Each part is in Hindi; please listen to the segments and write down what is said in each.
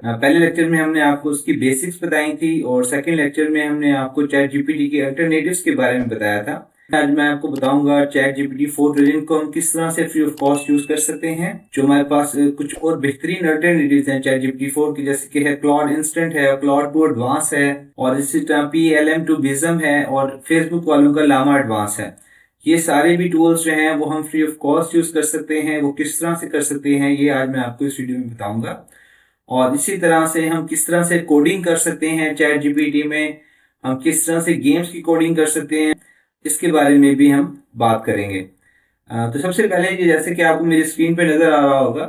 पहले लेक्चर में हमने आपको उसकी बेसिक्स बताई थी और सेकंड लेक्चर में हमने आपको चैट जीपीटी के अल्टरनेटिव्स के बारे में बताया था। आज मैं आपको बताऊंगा चैट जीपीटी 4 वर्जन को हम किस तरह से फ्री ऑफ कॉस्ट यूज कर सकते हैं। जो हमारे पास कुछ और बेहतरीन अल्टरनेटिव्स हैं चैट जीपीटी 4 की, जैसे कि है क्लॉड इंस्टेंट है, क्लॉड 2 एडवांस है और इसी तरह PLM2 विज़म है और फेसबुक वालों का लामा एडवांस है। ये सारे भी टूल्स जो हैं वो हम फ्री ऑफ कॉस्ट यूज कर सकते हैं। वो किस तरह से कर सकते हैं ये आज मैं आपको इस वीडियो में बताऊंगा। और इसी तरह से हम किस तरह से कोडिंग कर सकते हैं चैट जीपीटी में, हम किस तरह से गेम्स की कोडिंग कर सकते हैं, इसके बारे में भी हम बात करेंगे। तो सबसे पहले ये, जैसे कि आपको मेरी स्क्रीन पे नज़र आ रहा होगा,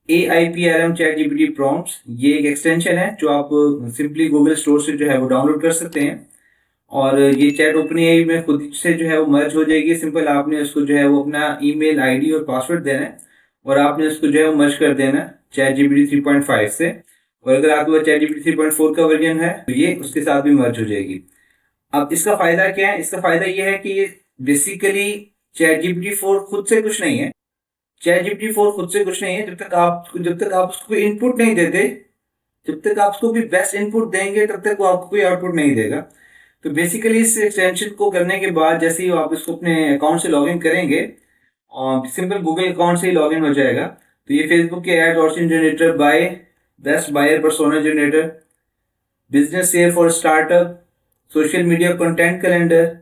AIPRM चैट जीपीटी प्रॉम्प्ट्स, ये एक एक्सटेंशन है जो आप सिंपली गूगल स्टोर से जो है वो डाउनलोड कर सकते हैं। और ये चैट OpenAI में खुद से जो है वो मर्ज हो जाएगी। सिंपल आपने उसको जो है वो अपना ईमेल आईडी और पासवर्ड देना है और आपने उसको जो है वो मर्ज कर देना है चैट जीपीटी 3.5 से। और अगर आपके पास चैट जीपीटी 3.4 का वर्जन है तो ये उसके साथ भी मर्ज हो जाएगी। अब इसका फायदा क्या है? इसका फायदा ये है कि ये बेसिकली चैट जीपीटी 4 खुद से कुछ नहीं है। चैट जीपीटी 4 खुद से कुछ नहीं है। जब तक आप उसको इनपुट नहीं देते, जब तक आप उसको भी बेस्ट इनपुट देंगे तब तक वो आपको कोई आउटपुट नहीं देगा। तो बेसिकली इस एक्सटेंशन को करने के बाद जैसे ही आप इसको अपने अकाउंट से लॉगिन करेंगे, और सिंपल गूगल अकाउंट से ही लॉगिन हो जाएगा, तो ये फेसबुक के ad option generator, by best buyer persona generator, business safe और startup, social media content calendar,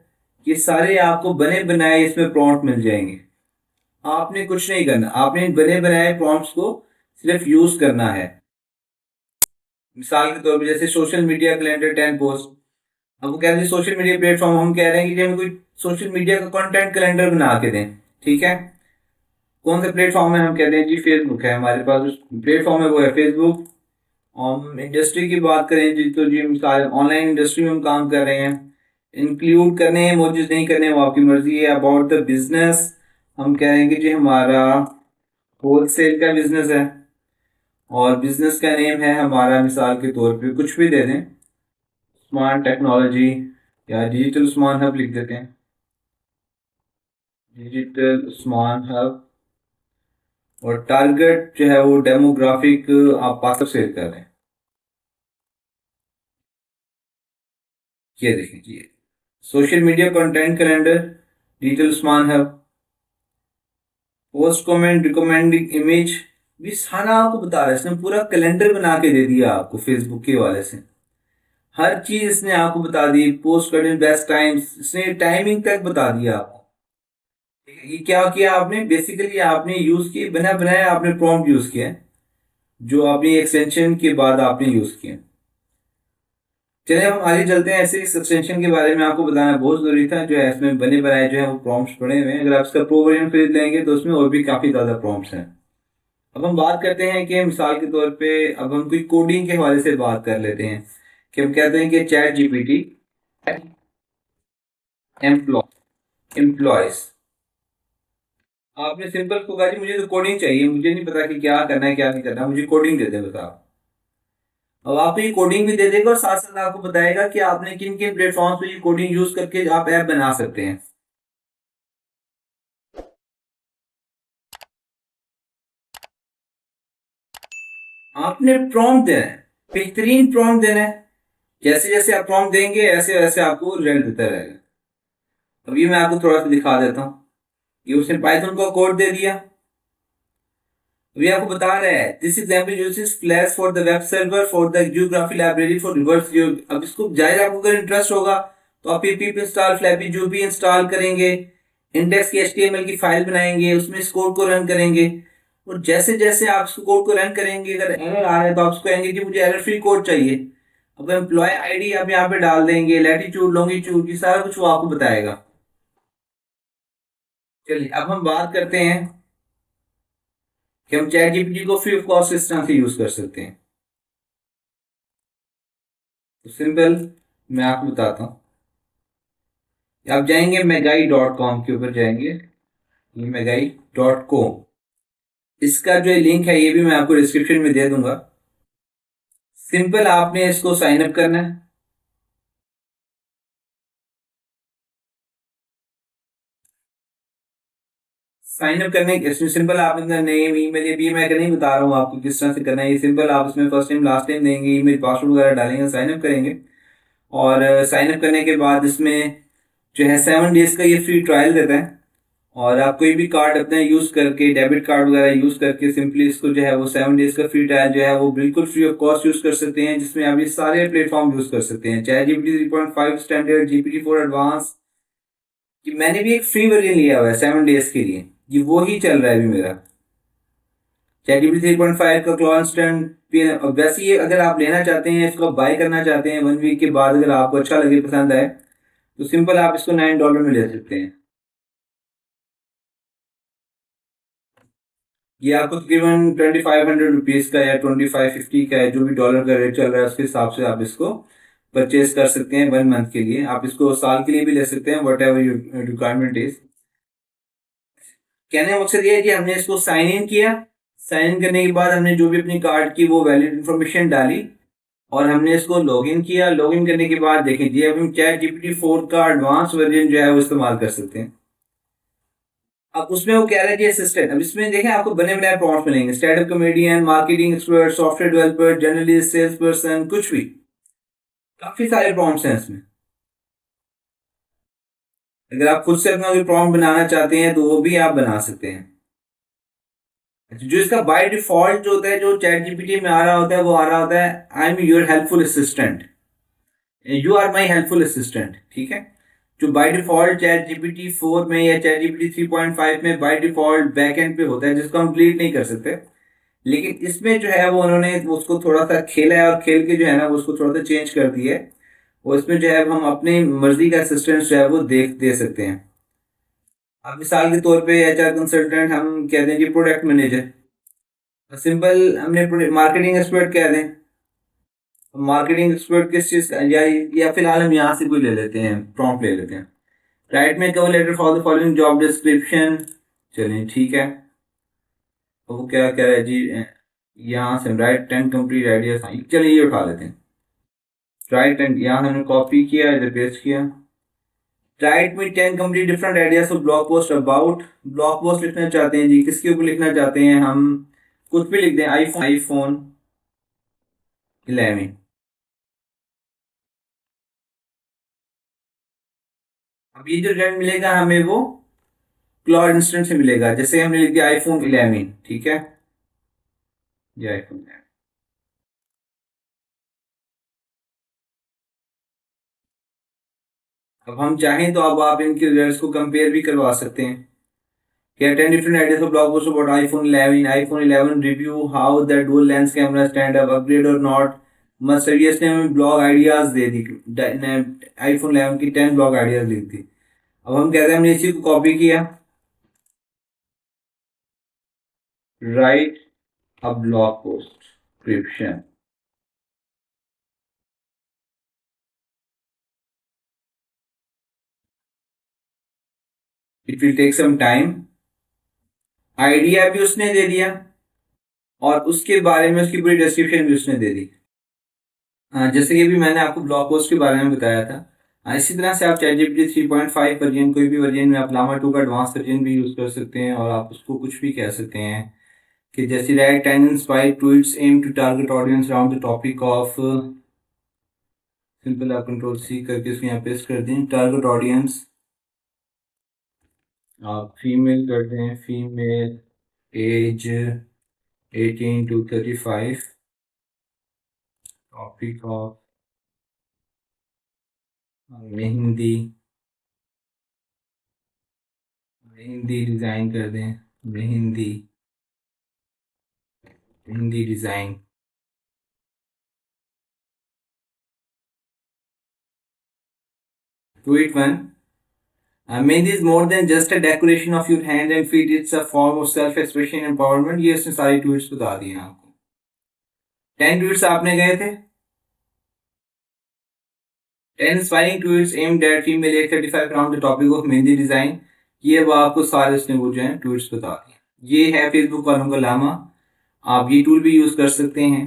ये सारे आपको बने बनाए इसमें प्रॉम्प्ट मिल जाएंगे। आपने कुछ नहीं करना, आपने इन बने बनाए प्रॉम्प्ट्स को सिर्फ यूज करना है। मिसाल के तौर पर जैसे सोशल मीडिया कैलेंडर 10 पोस्ट, अब वो कह रहे हैं सोशल मीडिया प्लेटफॉर्म, हम कह रहे हैं कि हमें कोई सोशल मीडिया का कंटेंट कैलेंडर बना के दें। ठीक है, कौन सा प्लेटफॉर्म है? हम कहते हैं जी फेसबुक है, हमारे पास जो प्लेटफॉर्म है वो है फेसबुक। हम इंडस्ट्री की बात करें जी, तो जी मिसाल ऑनलाइन इंडस्ट्री में हम काम कर रहे हैं, इंक्लूड करने हैं मौजूद नहीं करने वो आपकी मर्जी है। अबाउट द बिजनेस, हम कह रहे हैं कि जी हमारा होलसेल का बिजनेस है और बिजनेस का नेम है हमारा, मिसाल के तौर पे कुछ भी दे दें, स्मार्ट टेक्नोलॉजी या डिजिटल उस्मान हब लिख देते हैं, डिजिटल उस्मान हब। और टारगेट जो है वो डेमोग्राफिक आप पाकर सेल कर रहे हैं। ये देखें जी, social media content calendar, digital Usman hub, post comment recommending image, भी सारा आपको बता रहा है। इसने पूरा कैलेंडर बना के दे दिया आपको फेसबुक के वाले से। हर चीज इसने आपको बता दी, पोस्ट करने बेस्ट टाइम्स, इसने टाइमिंग तक बता दिया आपको। ये क्या किया आपने? बेसिकली आपने यूज किए बना बनाया, आपने प्रॉम्प्ट यूज किया है, जो आपने एक्सटेंशन के बाद आपने यूज किया। चलिए हम आगे चलते हैं। ऐसे इस एक्सटेंशन के बारे में आपको बताना बहुत जरूरी था। जो है इसमें बने बनाए जो है वो प्रॉम्प्ट्स पड़े हुए हैं। अगर आप इसका प्रो वर्जन खरीद लेंगे तो उसमें और भी काफी ज्यादा प्रॉम्प्ट्स हैं। अब हम बात करते हैं कि मिसाल के तौर पे अब हम कोई कोडिंग के हवाले से बात कर लेते हैं कि हम कहते हैं कि चैट जीपीटी एम्प्लॉयज, आपने सिंपल को कहा जी मुझे तो कोडिंग चाहिए, मुझे नहीं पता कि क्या करना है क्या नहीं करना, मुझे कोडिंग दे दे बता। अब आपको ये कोडिंग भी दे देगा और साथ साथ आपको बताएगा कि आपने किन किन प्लेटफॉर्म पे ये कोडिंग यूज करके आप ऐप बना सकते हैं। आपने प्रॉम्प्ट देना है, बेहतरीन प्रॉम्प्ट देना है। जैसे जैसे आप प्रॉम्प्ट देंगे ऐसे वैसे आपको रिजल्ट देता रहेगा। अब ये मैं आपको थोड़ा सा दिखा देता हूँ। ये उसने पाइथन का कोड दे दिया। अभी आपको बता रहा है this example uses flash for the web server for the geography library for reverse geo. अब इसको जाहिर आपको अगर इंटरेस्ट होगा तो आप pip इंस्टॉल फ्लैपी जो भी इंस्टॉल करेंगे, इंडेक्स की HTML की फाइल बनाएंगे, उसमें इस कोड को रन करेंगे। और जैसे जैसे आप इस कोड को रन करेंगे, अगर एरर आ रहा है तो आप उसको कहेंगे कि मुझे एरर फ्री कोड चाहिए। अब एम्प्लॉय आईडी आप यहाँ पे डाल देंगे, लैटिट्यूड लॉन्गिट्यूड, ये सारा कुछ वो आपको बताएगा। चलिए अब हम बात करते हैं कि हम चैट जीपीटी को फ्री ऑफ कॉस्ट किस तरह से यूज कर सकते हैं। तो सिंपल मैं आपको बताता हूँ। आप जाएंगे मेगाई.com के ऊपर जाएंगे, ये मेगाई.com, इसका जो लिंक है ये भी मैं आपको डिस्क्रिप्शन में दे दूंगा। सिंपल आपने इसको साइन अप करना है। साइन अप करने इसमें सिंपल आप अपना नेम ईमेल, ये भी मैं नहीं बता रहा हूँ आपको किस तरह से करना है। ये सिंपल आप इसमें फर्स्ट नेम लास्ट नेम देंगे, ईमेल पासवर्ड वगैरह डालेंगे, साइन अप करेंगे। और साइन अप करने के बाद इसमें जो है 7 डेज का ये फ्री ट्रायल देता है। और आप कोई भी कार्ड अपना यूज़ करके, डेबिट कार्ड वगैरह यूज़ करके सिंपली इसको जो है वो 7 डेज का फ्री ट्रायल जो है वो बिल्कुल फ्री ऑफ कॉस्ट यूज़ कर सकते हैं, जिसमें आप ये सारे प्लेटफॉर्म यूज़ कर सकते हैं, चाहे GPT 3.5 स्टैंडर्ड, GPT 4 एडवांस। कि मैंने भी एक फ्री वर्जन लिया हुआ है 7 डेज के लिए, ये वो ही चल रहा है अभी मेरा, चाहे GPT 3.5 का कॉन्स्टेंट। वैसे ये अगर आप लेना चाहते हैं, इसको बाय करना चाहते हैं 1 वीक के बाद, अगर आपको अच्छा लगे, पसंद आए, तो सिंपल आप इसको $9 में ले सकते हैं। ये आपको तकरीबन 2500 रुपीज़ का या 2550 का है, जो भी डॉलर का रेट चल रहा है उसके हिसाब से आप इसको परचेज कर सकते हैं 1 मंथ के लिए। आप इसको साल के लिए भी ले सकते हैं, what ever your requirement is. कहने का मकसद ये है कि हमने इसको साइन इन किया, साइन इन करने के बाद हमने जो भी अपनी कार्ड की वो वैलिड इंफॉर्मेशन डाली, और हमने इसको लॉगिन किया। लॉगिन करने के बाद देखें जी, अब हम चैट GPT 4 का एडवांस वर्जन जो है वो इस्तेमाल कर सकते हैं। अब उसमें वो कह रहा है कि असिस्टेंट, अब इसमें देखें आपको बने बनाए प्रॉम्प्ट मिलेंगे, stand up comedian, marketing expert, software developer, journalist, sales person, कुछ भी, काफी सारे प्रॉम्प्ट्स हैं इसमें। अगर आप खुद से अपना कोई प्रॉम्प्ट बनाना चाहते हैं तो वो भी आप बना सकते हैं। जो इसका बाय डिफॉल्ट जो होता है, जो चैट जीपीटी में आ रहा होता है, वो आ रहा होता है, I am your helpful assistant, you are my helpful assistant, ठीक है। जो बाय डिफॉल्ट चैट जीपीटी 4 में या चैट जीपीटी 3.5 में बाय डिफॉल्ट बैक एंड पे होता है, जिसको हम डिलीट नहीं कर सकते। लेकिन इसमें जो है वो उन्होंने उसको थोड़ा सा खेला है, और खेल के जो है ना वो उसको थोड़ा सा चेंज कर दिया है। और इसमें जो है हम अपनी मर्जी का असिस्टेंट जो है वो दे सकते हैं। अब मिसाल के तौर पे HR कंसल्टेंट हम कह दें कि प्रोडक्ट मैनेजर, सिंपल हमने मार्केटिंग एक्सपर्ट कह दें। मार्केटिंग एक्सपर्ट किस चीज़ का, या फिलहाल हम यहाँ से कोई ले लेते हैं, प्रॉम्प्ट ले लेते हैं, write me cover letter for the following job description. चलिए ठीक है। तो वो क्या कह रहा है जी, यहाँ से राइट 10 कंप्लीट आइडियाज, चलिए ये उठा लेते हैं। राइट एंड यहाँ हमने कॉपी किया, इधर पेस्ट किया। राइट में 10 complete different ideas of blog post about, blog post लिखना चाहते हैं जी, किसके ऊपर लिखना चाहते हैं हम, कुछ भी लिख दें, आईफोन 11। अब ये जो रिजल्ट मिलेगा हमें वो क्लाउड इंस्टेंट से मिलेगा, जैसे हमने लिख दिया आईफोन 11, ठीक है, ये आईफोन 11। अब हम चाहें तो अब आप इनके रिजल्ट्स को कंपेयर भी करवा सकते हैं। क्या 10 different ideas of blog post about iPhone 11 review how the dual lens camera stand up upgrade और नॉट मस्ट हैव, इसने हमें ब्लॉग आइडियाज दे दी, आईफोन 11 की 10 ब्लॉग आइडियाज दी थी। अब हम कहते हैं हमने इसी को कॉपी किया, write a blog post description. It will take some time. Idea भी उसने दे दिया, और उसके बारे में उसकी पूरी डिस्क्रिप्शन भी उसने दे दी। जैसे कि अभी मैंने आपको ब्लॉग पोस्ट के बारे में बताया था, इसी तरह से आप चैट जीपीटी 3.5 वर्जन, कोई भी वर्जन में आप लामा 2 का एडवांस वर्जन भी यूज़ कर सकते हैं, और आप उसको कुछ भी कह सकते हैं कि जैसे write 10 inspire tweets aim to target audience around the topic of, simple आप कंट्रोल C करके इसको यहाँ पेस्ट कर दें, टारगेट ऑडियंस आप फीमेल कर दें, female age 18 to 35, topic of mehndi, mehndi design कर दें, mehndi, mehndi design. Tweet 1. Mehndi is more than just a decoration of your hands and feet. It's a form of self-expression and empowerment. ये इसने सारी ट्वीट्स बता दी हैं आपको। 10 ट्वीट्स आपने गए थे, 10 inspiring tweets aimed at female age 35 around the topic of mehndi design. ये वो आपको सारे उसने वो जो है ट्वीट्स बता दी। ये है फेसबुक वालों का लामा, आप ये टूल भी यूज़ कर सकते हैं।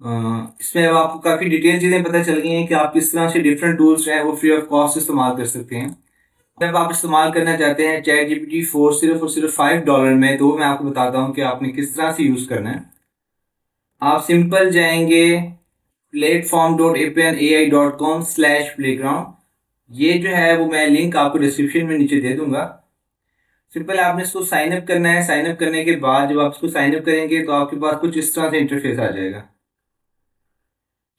इसमें अब आपको काफ़ी डिटेल चीज़ें पता चल गई हैं कि आप किस तरह से डिफरेंट टूल्स जो हैं वो फ्री ऑफ कॉस्ट इस्तेमाल कर सकते हैं। जब आप इस्तेमाल करना चाहते हैं चैट जीपीटी 4 सिर्फ और सिर्फ $5 में, तो मैं आपको बताता हूँ कि आपने किस तरह से यूज़ करना है। आप सिंपल जाएंगे platform.openai.com/playground। ये जो है वो मैं लिंक आपको डिस्क्रिप्शन में नीचे दे दूंगा। सिंपल आपने इसको साइन अप करना है। साइन अप करने के बाद जब आप इसको साइन अप करेंगे तो आपके पास कुछ इस तरह से इंटरफेस आ जाएगा।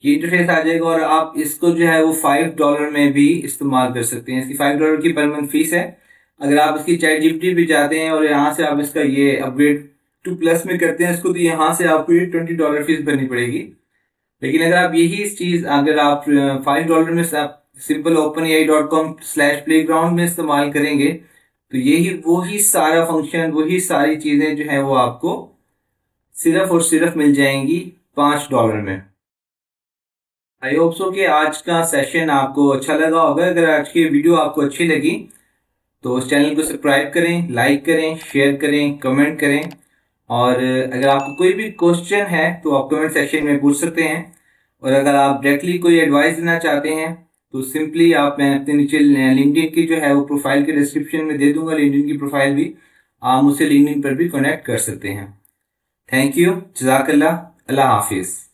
ये इंटरफेस आ जाएगा और आप इसको जो है वो $5 में भी इस्तेमाल कर सकते हैं। इसकी $5 की पर मंथ फीस है। अगर आप इसकी चैट जीपीटी भी जाते हैं और यहाँ से आप इसका ये अपग्रेड टू प्लस में करते हैं इसको, तो यहाँ से आपको ये $20 फीस भरनी पड़ेगी। लेकिन अगर आप यही चीज़ अगर आप $5 में आप सिंपल openai.com/playground में इस्तेमाल करेंगे तो यही वही सारा फंक्शन, वही सारी चीज़ें जो है वो आपको सिर्फ और सिर्फ मिल जाएंगी $5 में। आई होप सो कि आज का सेशन आपको अच्छा लगा होगा। अगर आज की वीडियो आपको अच्छी लगी तो इस चैनल को सब्सक्राइब करें, लाइक करें, शेयर करें, कमेंट करें। और अगर आपको कोई भी क्वेश्चन है तो आप कमेंट सेक्शन में पूछ सकते हैं। और अगर आप डायरेक्टली कोई एडवाइस देना चाहते हैं तो सिंपली आप, मैं अपने नीचे लिंक्डइन की जो है वो प्रोफाइल के डिस्क्रिप्शन में दे दूंगा, लिंक्डइन की प्रोफाइल भी, आप मुझसे लिंक्डइन पर भी कनेक्ट कर सकते हैं। थैंक यू, जज़ाकल्लाह, अल्लाह हाफिज़।